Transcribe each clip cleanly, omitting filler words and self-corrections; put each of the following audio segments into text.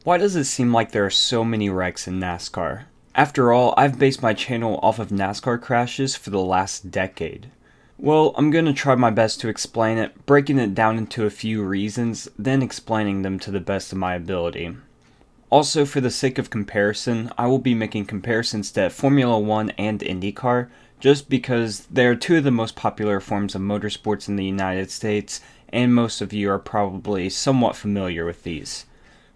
Why does it seem like there are so many wrecks in NASCAR? After all, I've based my channel off of NASCAR crashes for the last decade. Well, I'm going to try my best to explain it, breaking it down into a few reasons, then explaining them to the best of my ability. Also, for the sake of comparison, I will be making comparisons to Formula 1 and IndyCar, just because they are two of the most popular forms of motorsports in the United States, and most of you are probably somewhat familiar with these.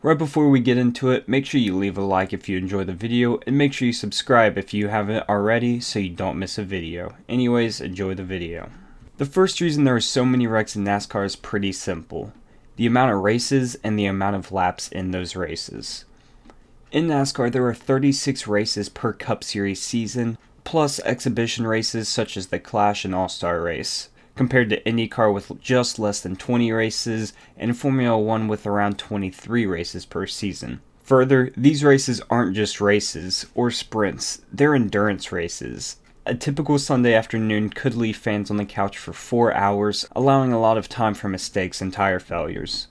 Right before we get into it, make sure you leave a like if you enjoy the video, and make sure you subscribe if you haven't already so you don't miss a video. Anyways, enjoy the video. The first reason there are so many wrecks in NASCAR is pretty simple. The amount of races and the amount of laps in those races. In NASCAR, there are 36 races per Cup Series season, plus exhibition races such as the Clash and All-Star race, compared to IndyCar with just less than 20 races, and Formula 1 with around 23 races per season. Further, these races aren't just races, or sprints, they're endurance races. A typical Sunday afternoon could leave fans on the couch for 4 hours, allowing a lot of time for mistakes and tire failures.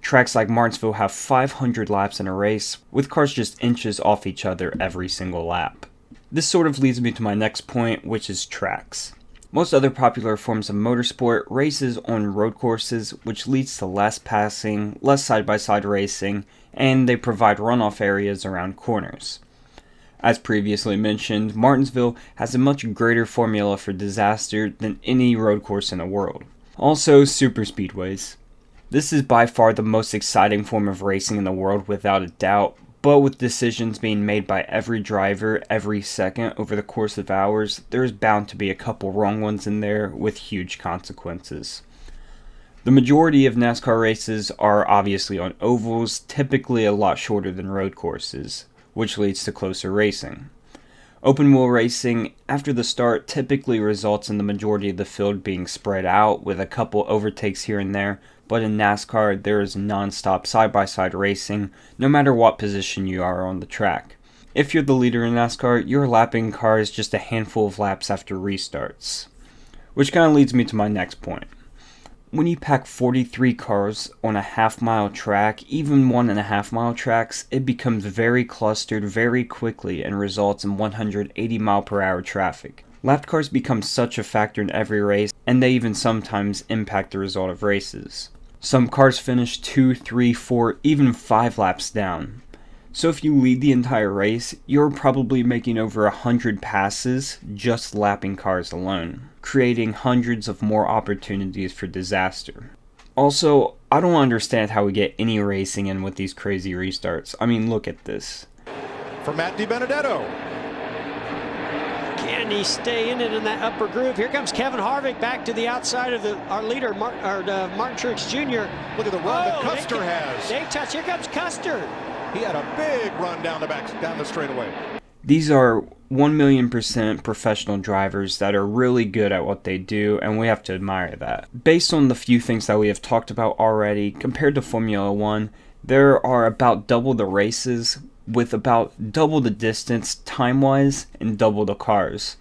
Tracks like Martinsville have 500 laps in a race, with cars just inches off each other every single lap. This sort of leads me to my next point, which is tracks. Most other popular forms of motorsport races on road courses, which leads to less passing, less side-by-side racing, and they provide runoff areas around corners. As previously mentioned, Martinsville has a much greater formula for disaster than any road course in the world. Also, superspeedways. This is by far the most exciting form of racing in the world without a doubt, but with decisions being made by every driver every second over the course of hours, there's bound to be a couple wrong ones in there with huge consequences. The majority of NASCAR races are obviously on ovals, typically a lot shorter than road courses, which leads to closer racing. Open wheel racing after the start typically results in the majority of the field being spread out with a couple overtakes here and there, but in NASCAR there is non-stop side-by-side racing no matter what position you are on the track. If you're the leader in NASCAR, you're lapping cars just a handful of laps after restarts. Which kind of leads me to my next point. When you pack 43 cars on a half-mile track, even 1.5-mile tracks, it becomes very clustered very quickly and results in 180 mph traffic. Lapped cars become such a factor in every race, and they even sometimes impact the result of races. Some cars finish 2, 3, 4, even 5 laps down. So if you lead the entire race, you're probably making over 100 passes just lapping cars alone, creating hundreds of more opportunities for disaster. Also, I don't understand how we get any racing in with these crazy restarts. I mean, look at this. For Matt DiBenedetto. Can he stay in it in that upper groove? Here comes Kevin Harvick back to the outside of our leader, Martin Truex Jr. Look at the run that Custer has. They touch. Here comes Custer. He had a big run down the straightaway. These are 1,000,000% professional drivers that are really good at what they do, and we have to admire that. Based on the few things that we have talked about already, compared to Formula 1, there are about double the races, with about double the distance time-wise and double the cars.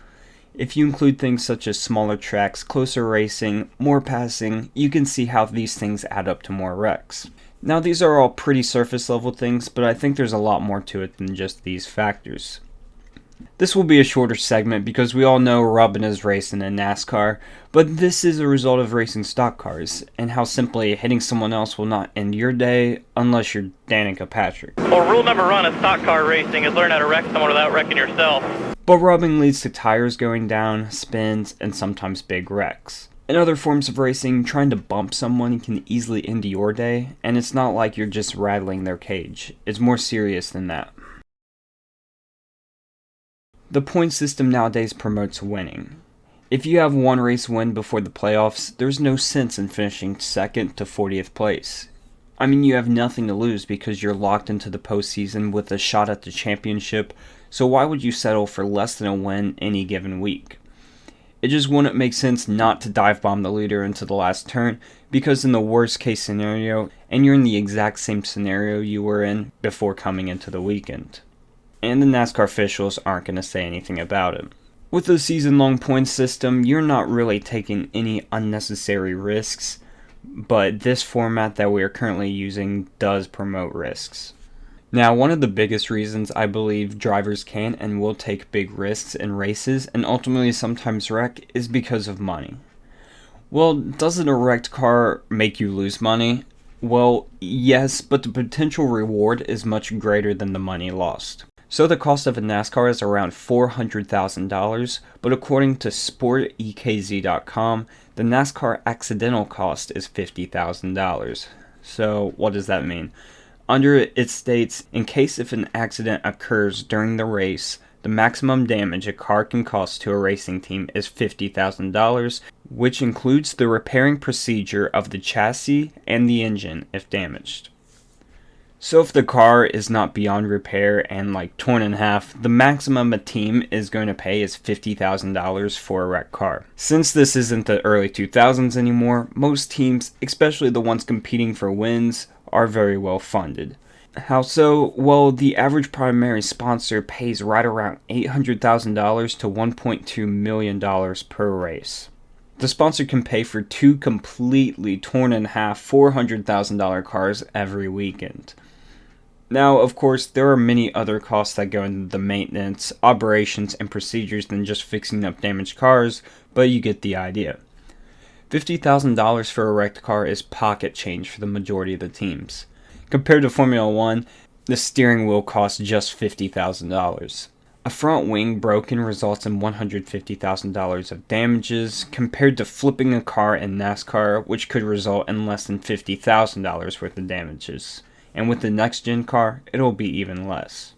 If you include things such as smaller tracks, closer racing, more passing, you can see how these things add up to more wrecks. Now these are all pretty surface level things, but I think there's a lot more to it than just these factors. This will be a shorter segment because we all know rubbing is racing in NASCAR, but this is a result of racing stock cars, and how simply hitting someone else will not end your day unless you're Danica Patrick. Well, rule number one of stock car racing is learn how to wreck someone without wrecking yourself. But rubbing leads to tires going down, spins, and sometimes big wrecks. In other forms of racing, trying to bump someone can easily end your day, and it's not like you're just rattling their cage. It's more serious than that. The point system nowadays promotes winning. If you have one race win before the playoffs, there's no sense in finishing second to 40th place. I mean, you have nothing to lose because you're locked into the postseason with a shot at the championship, so why would you settle for less than a win any given week? It just wouldn't make sense not to dive bomb the leader into the last turn, because in the worst case scenario, and you're in the exact same scenario you were in before coming into the weekend. And the NASCAR officials aren't going to say anything about it. With the season-long points system, you're not really taking any unnecessary risks, but this format that we are currently using does promote risks. Now, one of the biggest reasons I believe drivers can and will take big risks in races and ultimately sometimes wreck is because of money. Well, doesn't a wrecked car make you lose money? Well, yes, but the potential reward is much greater than the money lost. So the cost of a NASCAR is around $400,000, but according to sportekz.com, the NASCAR accidental cost is $50,000. So what does that mean? Under it states, in case if an accident occurs during the race, the maximum damage a car can cause to a racing team is $50,000, which includes the repairing procedure of the chassis and the engine if damaged. So if the car is not beyond repair and like torn in half, the maximum a team is going to pay is $50,000 for a wrecked car. Since this isn't the early 2000s anymore, most teams, especially the ones competing for wins, are very well funded. How so? Well, the average primary sponsor pays right around $800,000 to $1.2 million per race. The sponsor can pay for 2 completely torn in half $400,000 cars every weekend. Now, of course, there are many other costs that go into the maintenance, operations, and procedures than just fixing up damaged cars, but you get the idea. $50,000 for a wrecked car is pocket change for the majority of the teams. Compared to Formula 1, the steering wheel costs just $50,000. A front wing broken results in $150,000 of damages, compared to flipping a car in NASCAR, which could result in less than $50,000 worth of damages. And with the next gen car, it'll be even less.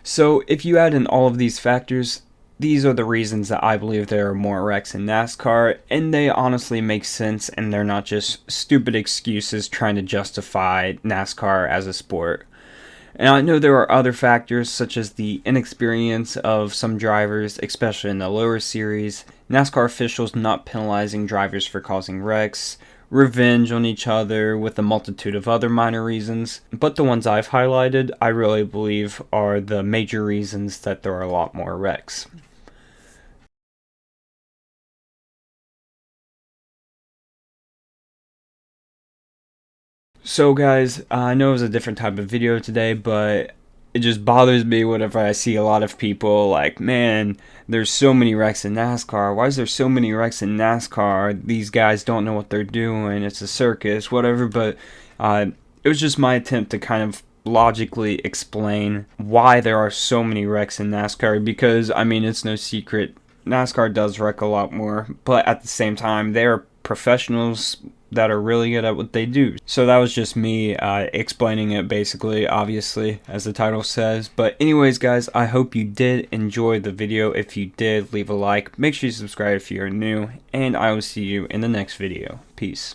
So if you add in all of these factors, these are the reasons that I believe there are more wrecks in NASCAR, and they honestly make sense, and they're not just stupid excuses trying to justify NASCAR as a sport. And I know there are other factors such as the inexperience of some drivers, especially in the lower series, NASCAR officials not penalizing drivers for causing wrecks, revenge on each other, with a multitude of other minor reasons. But the ones I've highlighted, I really believe are the major reasons that there are a lot more wrecks. So guys, I know it was a different type of video today, but it just bothers me whenever I see a lot of people like, man, there's so many wrecks in NASCAR. Why is there so many wrecks in NASCAR? These guys don't know what they're doing. It's a circus, whatever. But it was just my attempt to kind of logically explain why there are so many wrecks in NASCAR, because, I mean, it's no secret, NASCAR does wreck a lot more, but at the same time, they are professionals that are really good at what they do. So that was just me explaining it basically, obviously, as the title says. But anyways, guys, I hope you did enjoy the video. If you did, leave a like. Make sure you subscribe if you are new, and I will see you in the next video. Peace.